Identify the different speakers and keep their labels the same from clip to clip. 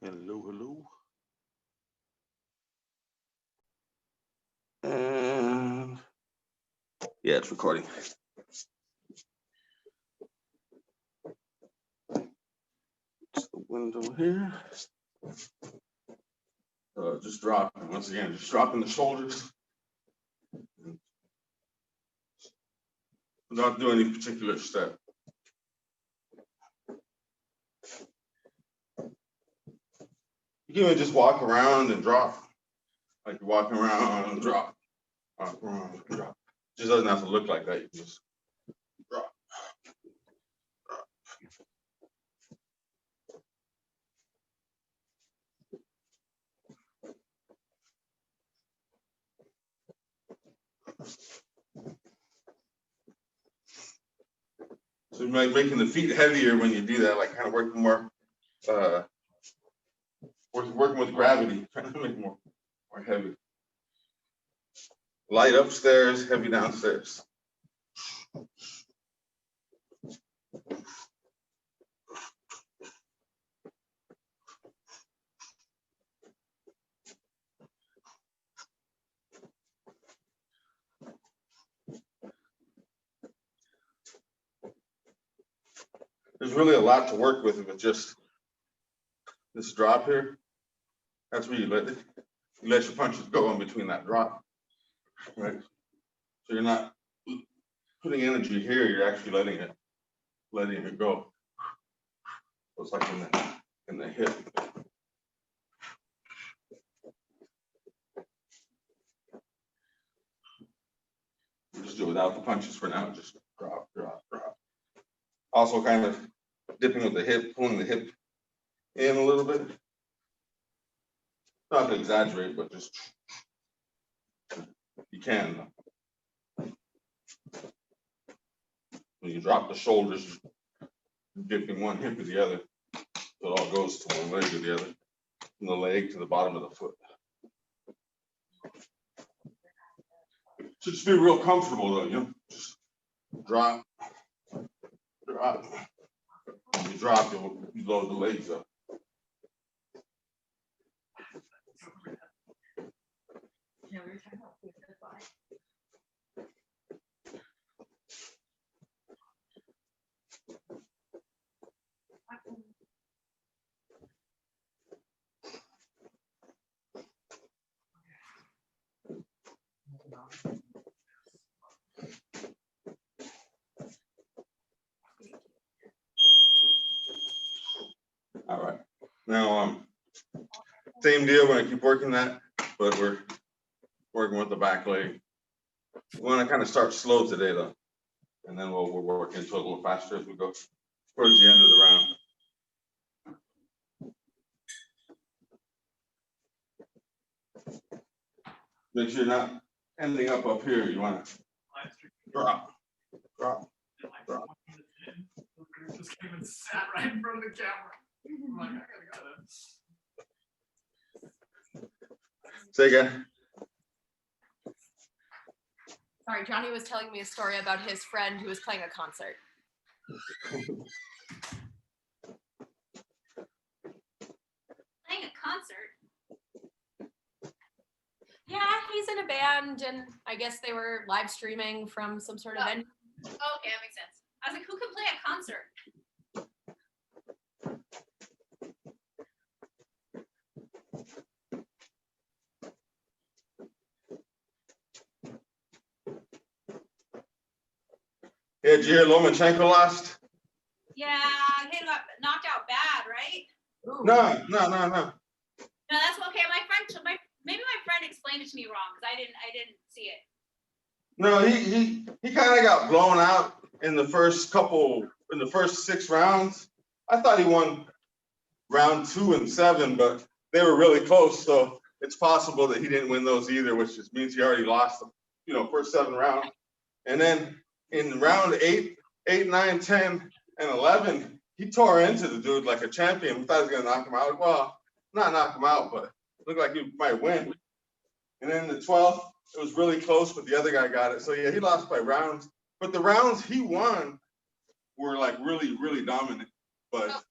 Speaker 1: Hello, hello. And yeah, it's recording. It's the window here. Just dropping, once again, just dropping the shoulders. Not doing any particular step. You can even just walk around and drop. Like you're walking around and drop. Walk around and drop. It just doesn't have to look like that. You can just drop. Drop. So like making the feet heavier when you do that, like kind of working more, working with gravity, trying to make more heavy. Light upstairs, heavy downstairs. There's really a lot to work with just this drop here. That's where you let your punches go in between that drop, right? So you're not putting energy here, you're actually letting it go. So it's like in the hip. Just do it without the punches for now, just drop, drop, drop. Also kind of dipping with the hip, pulling the hip in a little bit. Not to exaggerate, but just, you can. When you drop the shoulders, dipping one hip to the other, so it all goes to one leg to the other, from the leg to the bottom of the foot. So just be real comfortable though, you know, just drop, drop. When you drop, you load the legs up.
Speaker 2: Yeah, we were talking about food supply.
Speaker 1: All right. Now, same deal. We're gonna keep working that, but we're working with the back leg. We want to kind of start slow today, though, and then we'll work into it a little faster as we go towards the end of the round. Make sure you're not ending up here. You want to drop, drop, drop.
Speaker 3: Just came and sat right in front of the camera. I'm like, I gotta go.
Speaker 1: Say again.
Speaker 2: Sorry, Johnny was telling me a story about his friend who was playing a concert.
Speaker 4: Playing a concert?
Speaker 2: Yeah, he's in a band, and I guess they were live streaming from some sort of venue.
Speaker 4: Oh, okay, that makes sense. I was like, who can play a concert?
Speaker 1: Yeah, did you hear Lomachenko lost?
Speaker 4: Yeah, he got knocked out bad, right?
Speaker 2: Ooh.
Speaker 1: No.
Speaker 4: No, that's okay. Maybe my friend explained it to me wrong because I didn't see it.
Speaker 1: No, he kind of got blown out in the first 6 rounds. I thought he won round 2 and 7, but they were really close. So it's possible that he didn't win those either, which just means he already lost the first 7 rounds. And then in round 8, 9, 10, and 11, he tore into the dude like a champion. We thought he was gonna knock him out. Well, not knock him out, but it looked like he might win. And then the 12th, it was really close, but the other guy got it. So yeah, he lost by rounds. But the rounds he won were like really, really dominant. But
Speaker 4: I think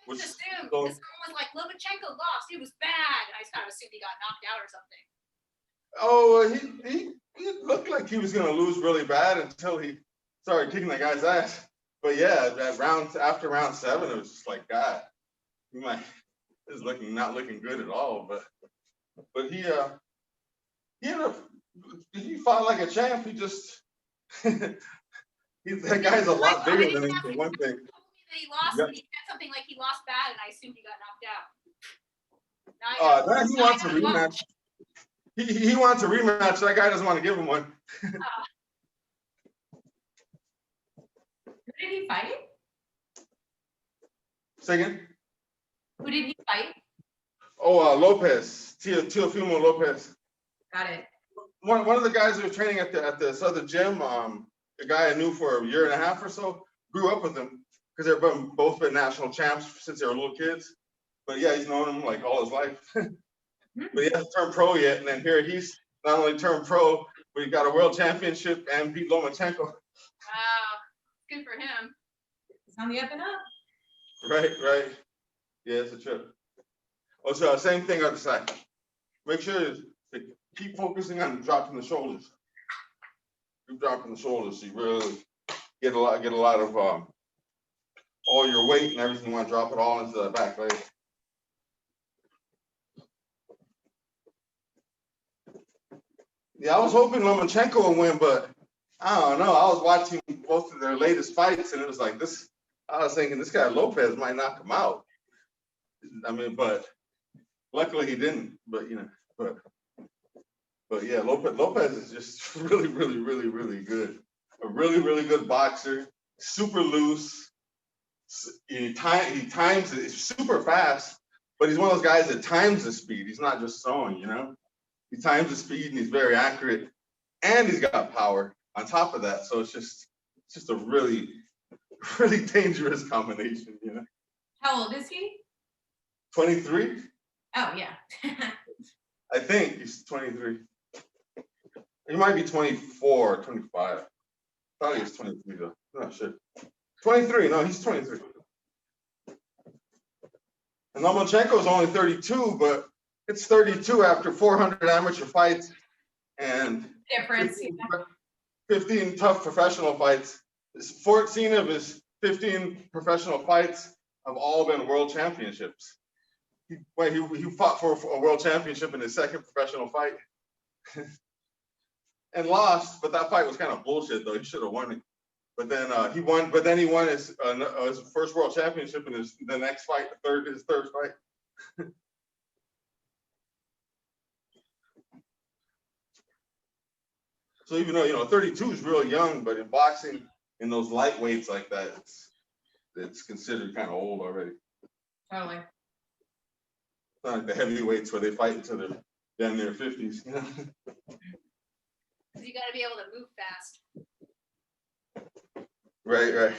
Speaker 4: I just assumed because someone was like, Lomachenko lost. It was bad. I just kind of assumed he got knocked out or something.
Speaker 1: Oh, he looked like he was gonna lose really bad until he started kicking that guy's ass. But yeah, that round after round 7, it was just like, God, he might is not looking good at all. But he ended up, he fought like a champ. He just that guy's a lot bigger than him for one thing.
Speaker 4: He told me that he lost,
Speaker 1: Yep.
Speaker 4: but he said something like he lost bad, and I assumed he got knocked out.
Speaker 1: Now he wants a rematch. He wants a rematch. That guy doesn't want to give him one.
Speaker 2: Who did he fight?
Speaker 1: Say again?
Speaker 2: Who did he fight?
Speaker 1: Oh, Lopez, Teofimo Lopez.
Speaker 2: Got it.
Speaker 1: One of the guys who was training at this other gym, a guy I knew for a year and a half or so, grew up with him because they've both been national champs since they were little kids. But yeah, he's known him like all his life. But he hasn't turned pro yet. And then here he's not only turned pro, but he got a world championship and beat Lomachenko.
Speaker 4: Wow, good for him.
Speaker 2: He's on the up and up.
Speaker 1: Right. Yeah, it's a trip. Also, same thing on the side. Make sure to keep focusing on dropping the shoulders. Keep dropping the shoulders so you really get a lot of all your weight and everything. You want to drop it all into the back leg. Yeah, I was hoping Lomachenko would win, but I don't know. I was watching both of their latest fights, and it was like this. I was thinking this guy Lopez might knock him out. I mean, but luckily he didn't. But yeah, Lopez is just really good. A really good boxer. Super loose. He times it. He's super fast, but he's one of those guys that times the speed. He's not just throwing, you know. He times the speed and he's very accurate, and he's got power on top of that. So it's just a really dangerous combination, you know.
Speaker 2: How old is he?
Speaker 1: 23,
Speaker 2: Oh yeah.
Speaker 1: I think he's 23. He might be 24, 25. Thought he was 23 though. I'm not sure. 23. No, he's 23. And Lomachenko is only 32, but it's 32 after 400 amateur fights and
Speaker 2: Difference.
Speaker 1: 15 tough professional fights. 14 of his 15 professional fights have all been world championships. He fought for a world championship in his second professional fight and lost, but that fight was kind of bullshit though. He should have won it. But then he won. But then he won his first world championship in the next fight, his third fight. So even though 32 is real young, but in boxing, in those lightweights like that, it's considered kind of old already.
Speaker 2: Totally.
Speaker 1: It's not like the heavyweights where they fight until they're down in their 50s. You know?
Speaker 4: You got to be able to move fast.
Speaker 1: Right.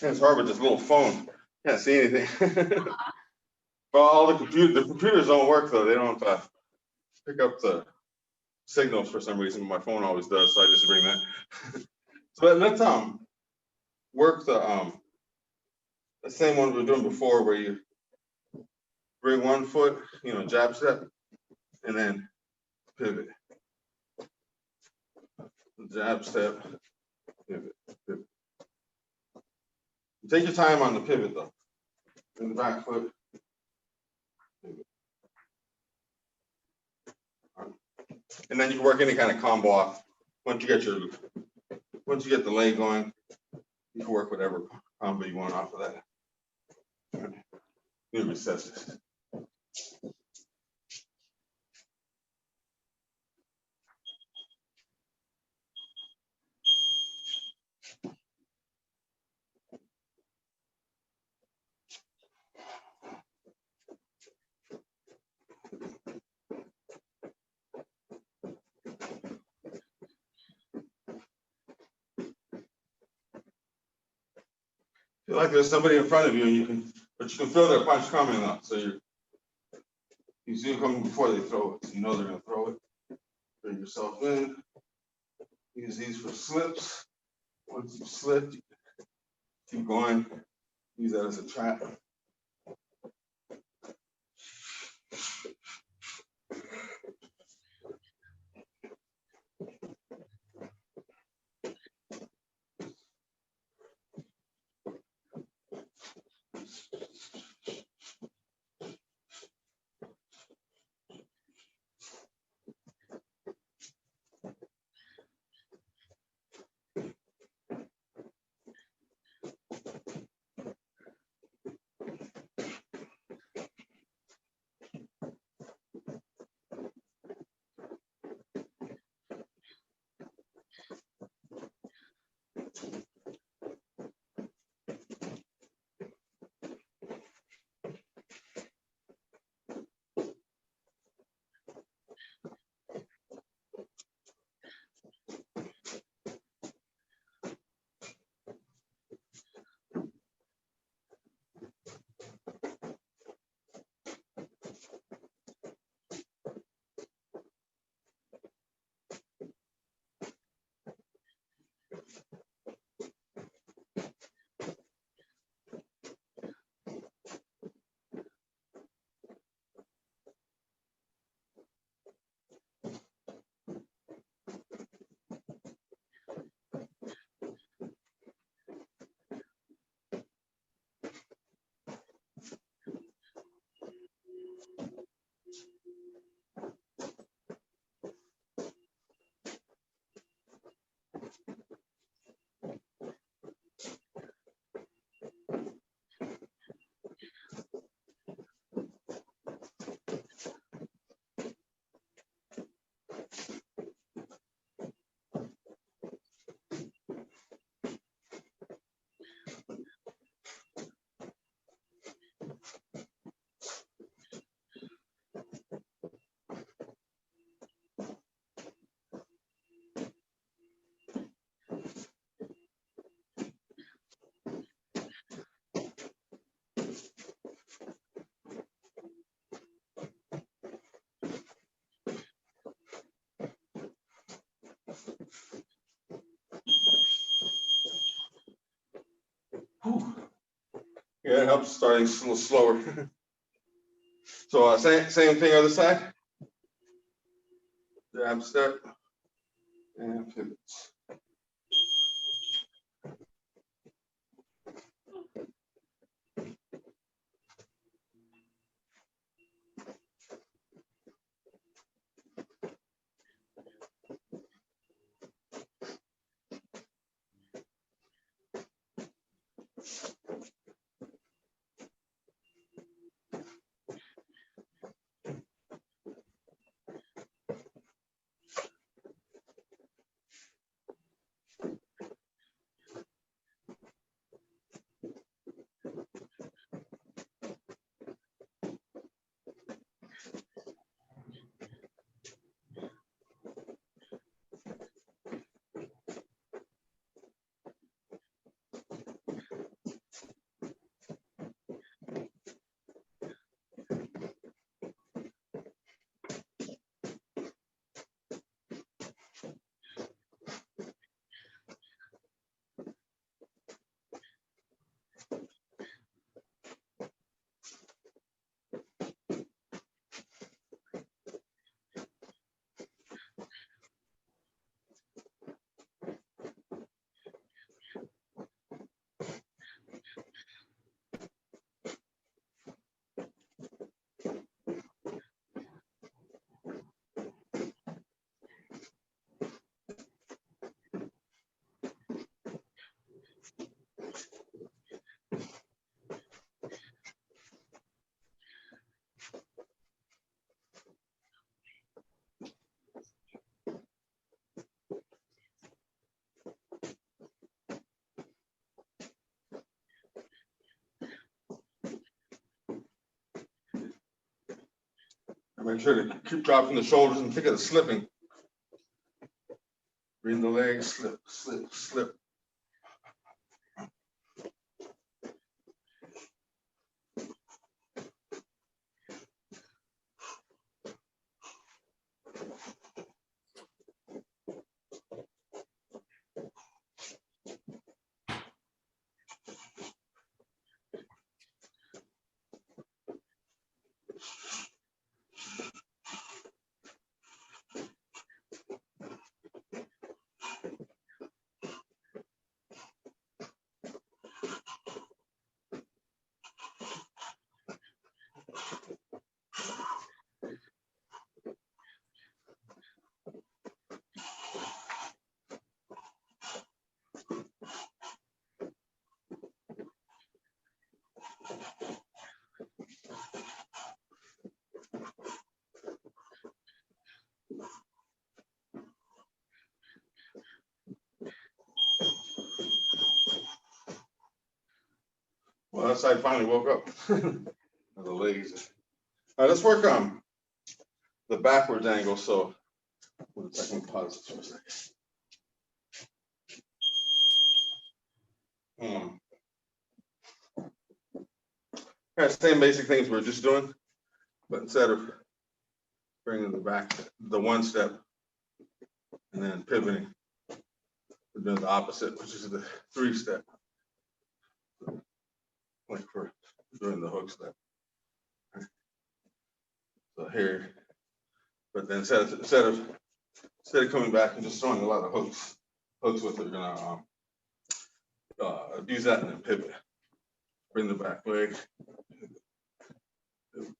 Speaker 1: It's hard with this little phone. Can't see anything. But all the computers don't work though. They don't pick up the signals for some reason. My phone always does, so I just bring that. So let's work the same one we were doing before, where you bring one foot, jab step, and then pivot. Jab step, pivot. Take your time on the pivot though. In the back foot. And then you can work any kind of combo off. Once you get the leg going, you can work whatever combo you want off of that. New recesses. Feel like there's somebody in front of you, and but you can feel their punch coming up. So you see it coming before they throw it. So you know they're gonna throw it. Bring yourself in. Use these for slips. Once you slip, you keep going. Use that as a trap. Whew. Yeah, it helps starting a little slower. So same thing other side. Jab step and pivots. Make sure to keep dropping the shoulders and think of the slipping. Bring the legs, slip, slip, slip. Well, that's how I finally woke up. The legs. All right, let's work on the backwards angle. So, one second, pause for a second. Same basic things we're just doing, but instead of bringing the back, the one step, and then pivoting, we're doing the opposite, which is the 3-step. Like we're doing the hook step. So here, but then instead of coming back and just throwing a lot of hooks with it, we're gonna use that and then pivot. Bring the back leg. Bring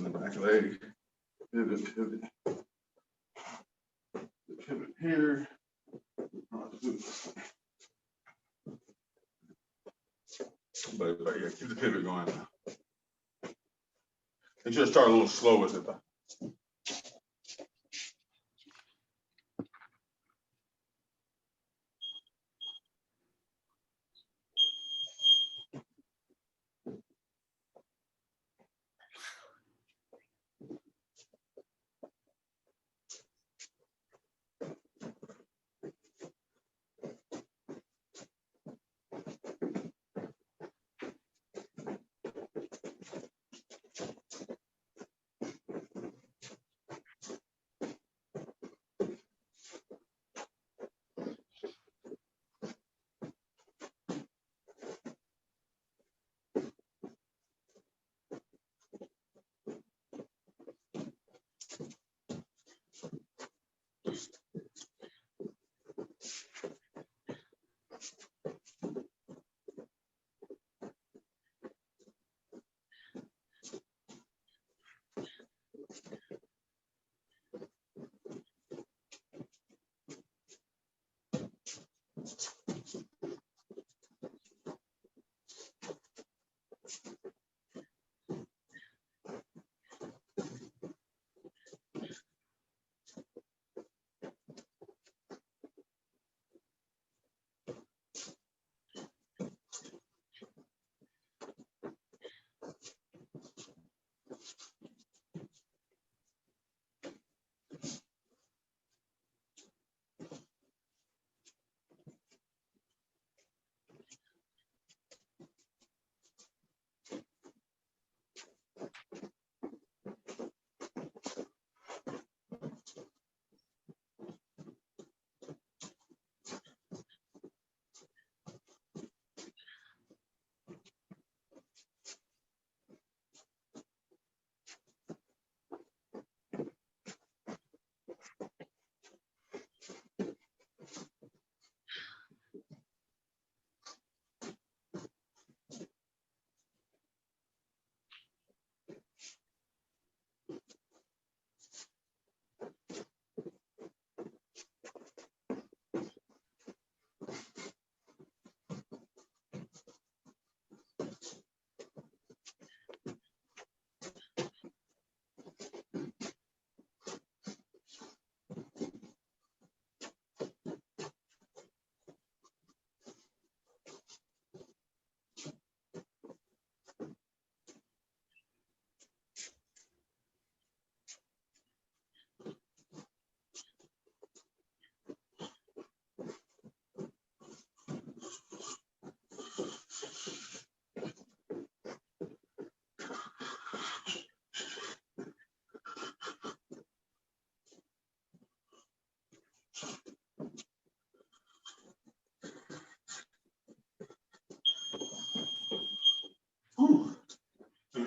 Speaker 1: the back leg. Pivot, pivot. Pivot here. But yeah, keep the pivot going. Make sure to start a little slow with it though.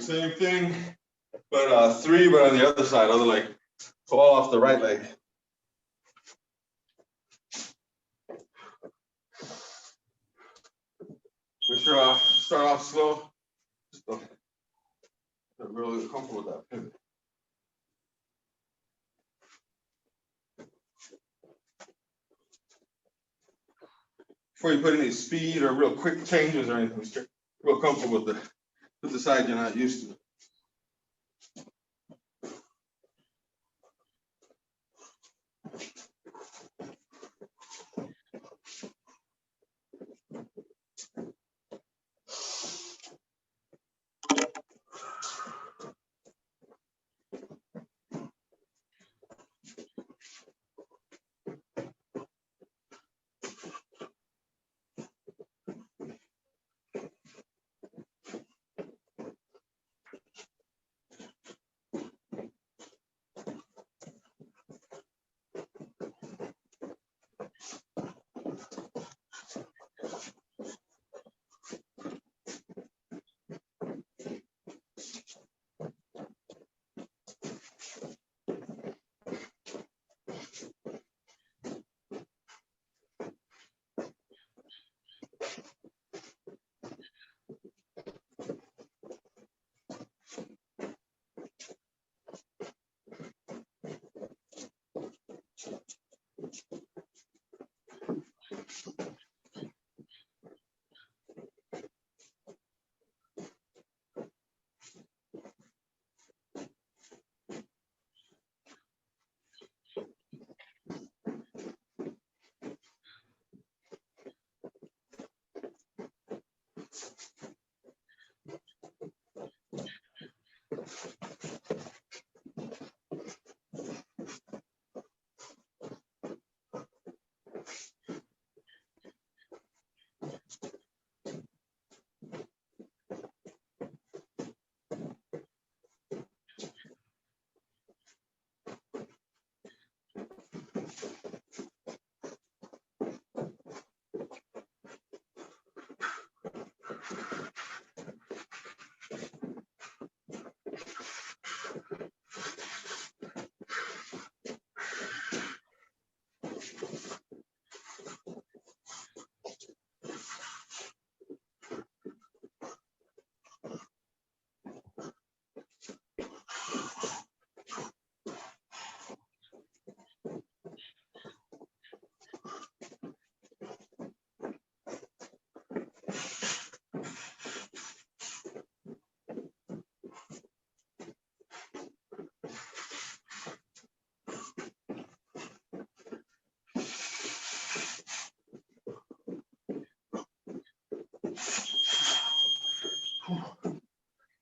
Speaker 1: same thing, but 3, but on the other side, other leg. So all off the right leg. Make sure I start off slow. Just get really comfortable with that pivot. Before you put any speed or real quick changes or anything, just real comfortable with the side you're not used to.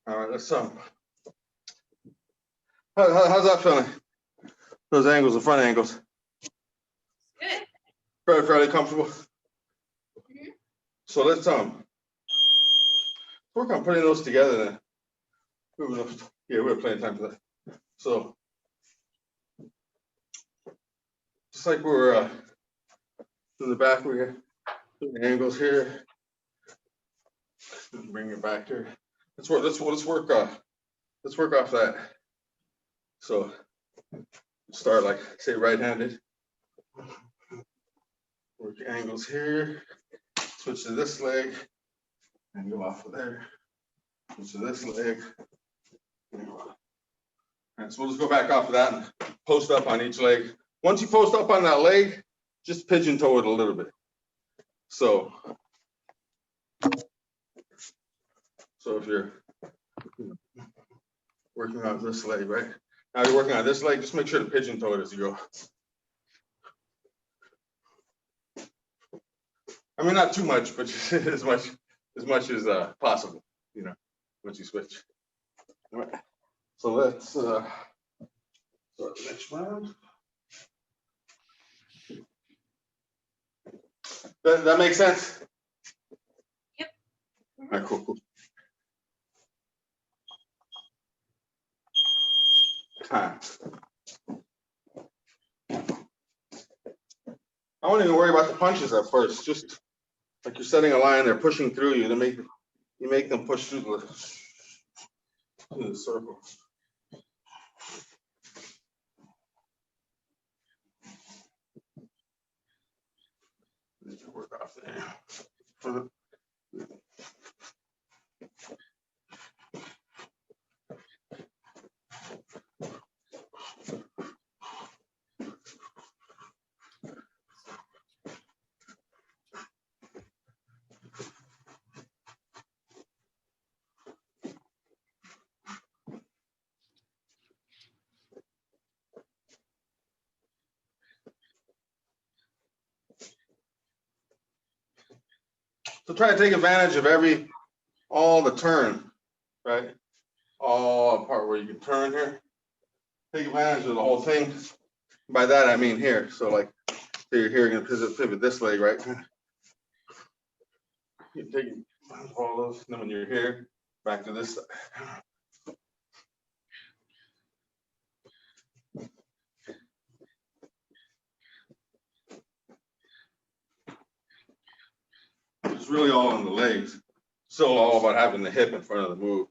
Speaker 1: All right, let's how's that feeling? Those angles, the front angles.
Speaker 4: Good.
Speaker 1: Fairly comfortable. So let's work on putting those together then. Yeah, we have plenty of time for that. So just like we're in the back, we're doing the angles here. Bring it back here. Let's work off that. So start like say right-handed. Work the angles here. Switch to this leg and go off of there. Switch to this leg. And go off. All right, so we'll just go back off of that and post up on each leg. Once you post up on that leg, just pigeon toe it a little bit. So if you're working on this leg, right? Now you're working on this leg, just make sure to pigeon toe it as you go. I mean, not too much, but just as much as possible, you know, once you switch. All right. So let's start the next round. That makes sense?
Speaker 4: Yep.
Speaker 1: All right, cool. Time. I won't even worry about the punches at first. Just like you're setting a line, they're pushing through you. You make them push through in the circle. Need to work off there. So try to take advantage of all the turn, right? All part where you can turn here. Take advantage of the whole thing. By that I mean here. So like, say you're here, you're gonna pivot this leg, right? You take all those, and then when you're here, back to this side. It's really all on the legs. Still all about having the hip in front of the move.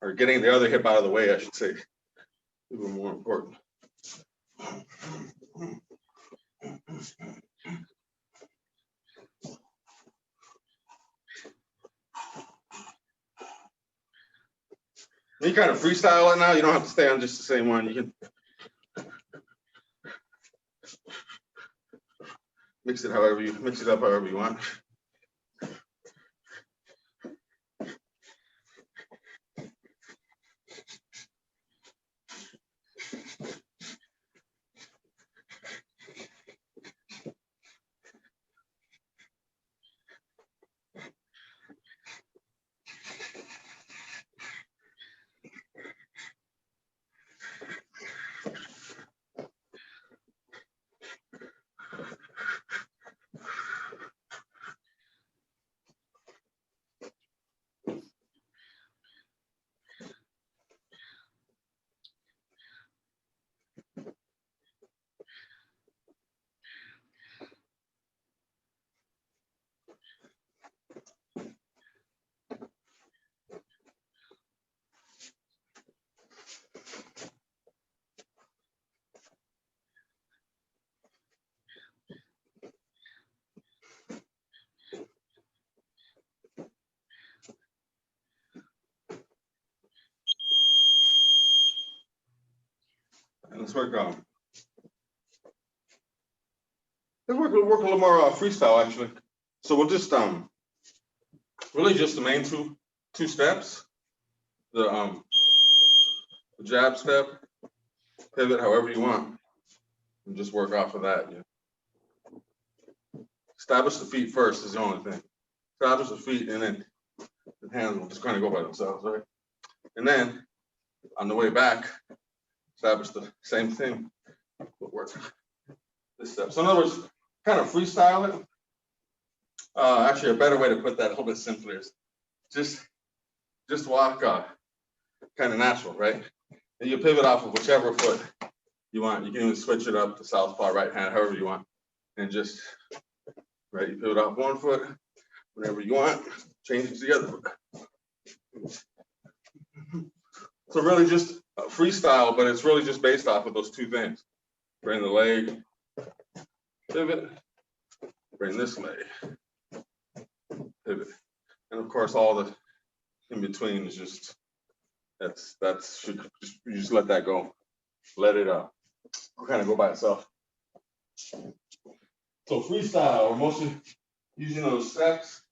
Speaker 1: Or getting the other hip out of the way, I should say. Even more important. You kind of freestyle it now. You don't have to stay on just the same one. You can mix it up however you want. And let's work on. Let's work a little more freestyle actually. So we'll just really just the main two steps. The jab step, pivot however you want, and just work off of that. Yeah. Establish the feet first is the only thing. Establish the feet, and then the hands will just kind of go by themselves, right? And then on the way back, establish the same thing. Footwork. This step. So in other words, kind of freestyle it. Actually, a better way to put that, a little bit simpler, is just walk kind of natural, right? And you pivot off of whichever foot you want. You can even switch it up to southpaw, right hand, however you want, and just right. You pivot off one foot whenever you want. Change it to the other foot. So really just freestyle, but it's really just based off of those two things. Bring the leg, pivot, bring this leg, pivot. And of course, all the in between is just, you just let that go. Let it kind of go by itself. So freestyle, we're mostly using those steps.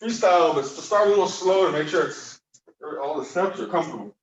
Speaker 1: Freestyle, but to start a little slow to make sure all the steps are comfortable.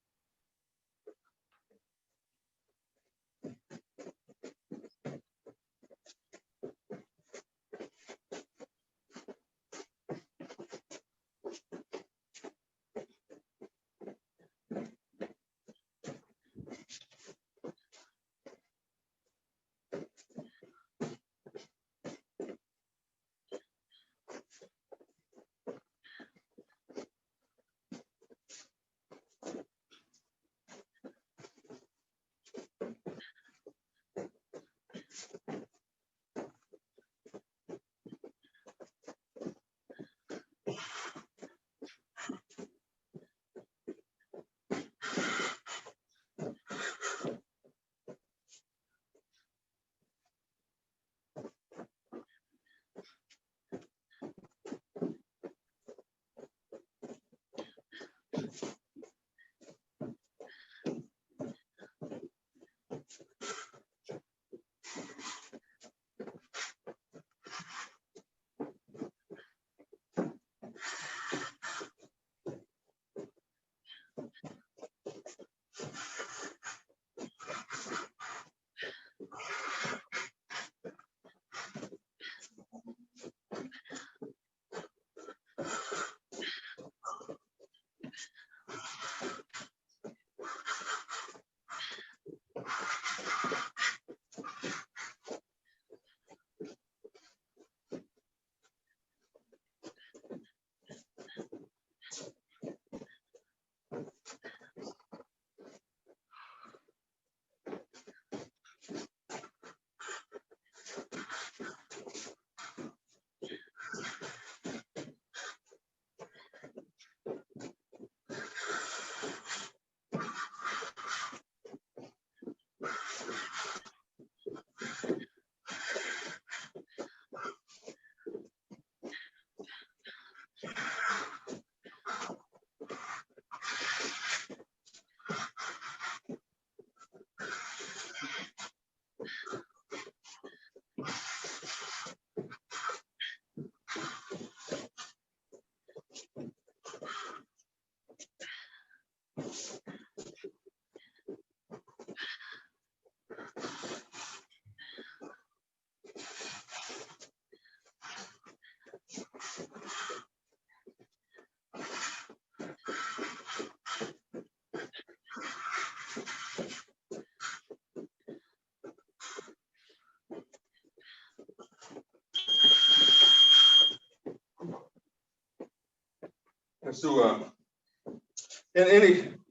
Speaker 1: Let's do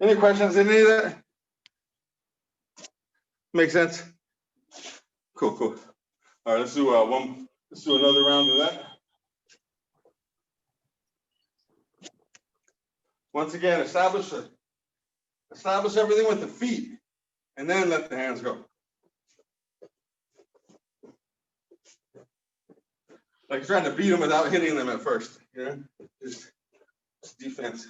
Speaker 1: any questions, any of that? Make sense? Cool, cool. All right, let's do another round of that. Once again, establish everything with the feet, and then let the hands go. Like trying to beat them without hitting them at first, you know? Just defense.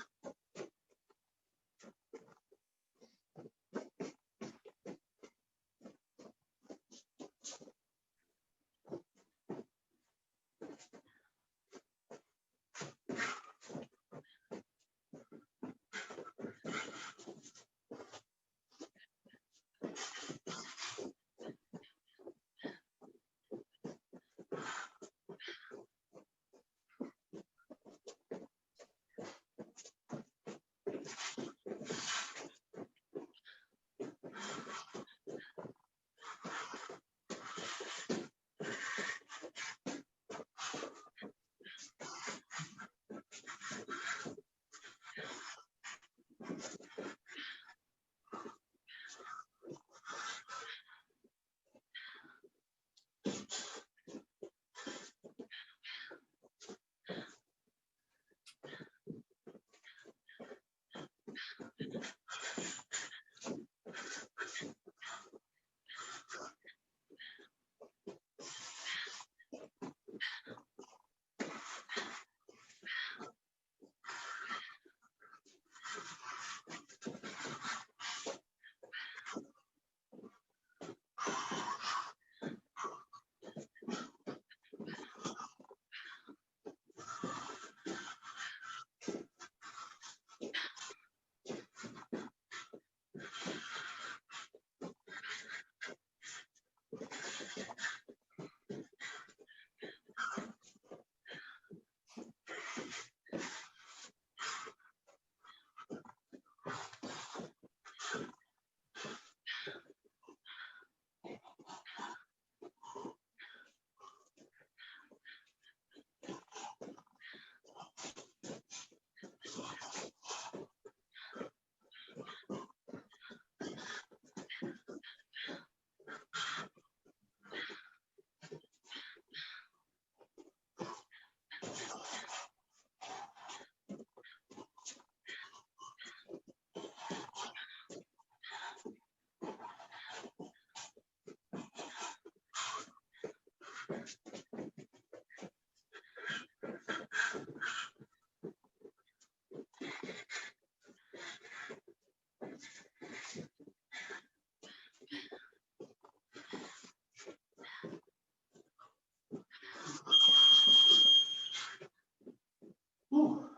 Speaker 1: Whew.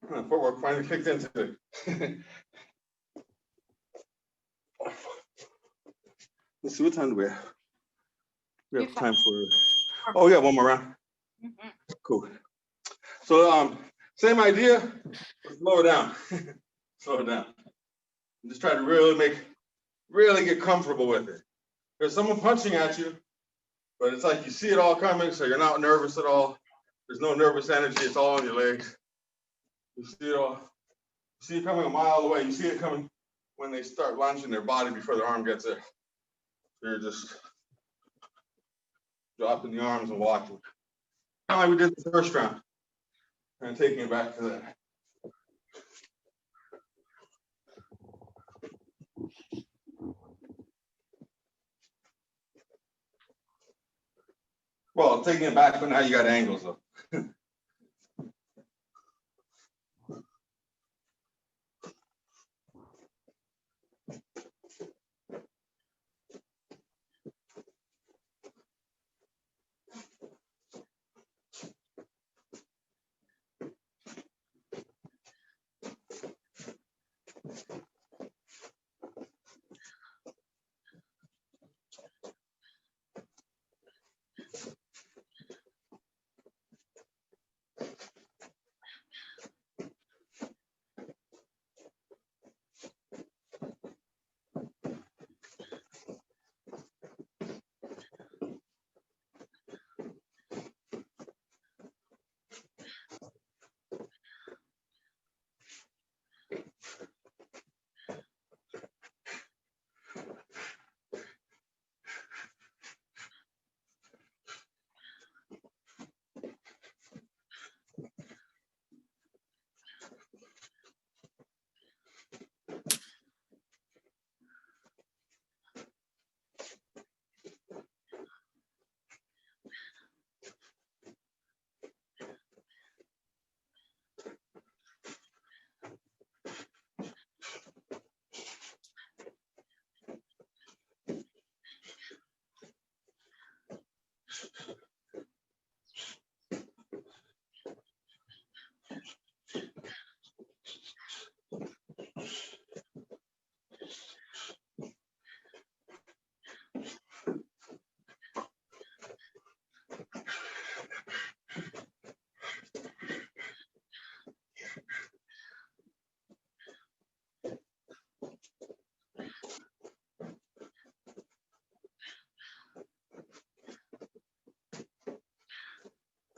Speaker 1: Footwork finally kicked into it. Let's see, what time do we have? We have time for, oh yeah, one more round. Cool. So same idea, but slow it down. Slow it down. Just try to really get comfortable with it. There's someone punching at you, but it's like you see it all coming, so you're not nervous at all. There's no nervous energy, it's all on your legs. You see it all. You see it coming a mile away. You see it coming when they start launching their body before their arm gets there. You're just dropping the arms and walking. Kind of like we did the first round. And taking it back to that. Well, taking it back, but now you got angles though.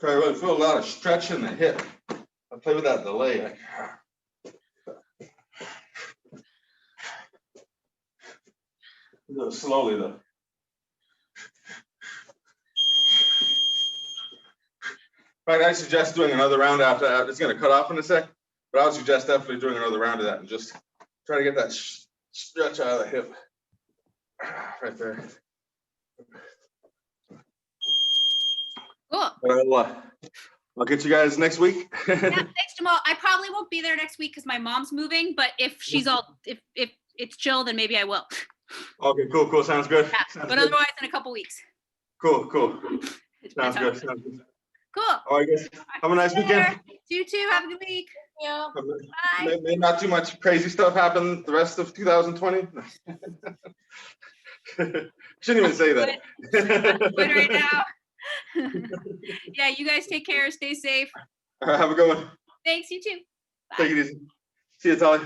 Speaker 1: I really feel a lot of stretch in the hip. I play with that delay. Like, do it slowly though. Right, I suggest doing another round after that. It's gonna cut off in a sec, but I would suggest definitely doing another round of that and just try to get that stretch out of the hip. Right there.
Speaker 4: Cool.
Speaker 1: But I'll get you guys next week.
Speaker 4: Yeah, thanks, Jamal. I probably won't be there next week because my mom's moving, but if she's all, if it's chill, then maybe I will.
Speaker 1: Okay, cool, sounds good.
Speaker 4: Yeah,
Speaker 1: Sounds
Speaker 4: but
Speaker 1: good.
Speaker 4: otherwise in a couple weeks.
Speaker 1: Cool.
Speaker 4: It
Speaker 1: Sounds
Speaker 4: depends how-
Speaker 1: good, sounds good.
Speaker 4: Cool.
Speaker 1: All right, guys, have a nice weekend.
Speaker 4: You too. Have a good week.
Speaker 2: Yeah.
Speaker 4: Bye.
Speaker 1: May not too much crazy stuff happen the rest of 2020. Shouldn't even say that.
Speaker 4: Good right now. Yeah, you guys take care. Stay safe.
Speaker 1: All right, have a good one.
Speaker 4: Thanks. You too.
Speaker 1: Take it easy. See you, Tali.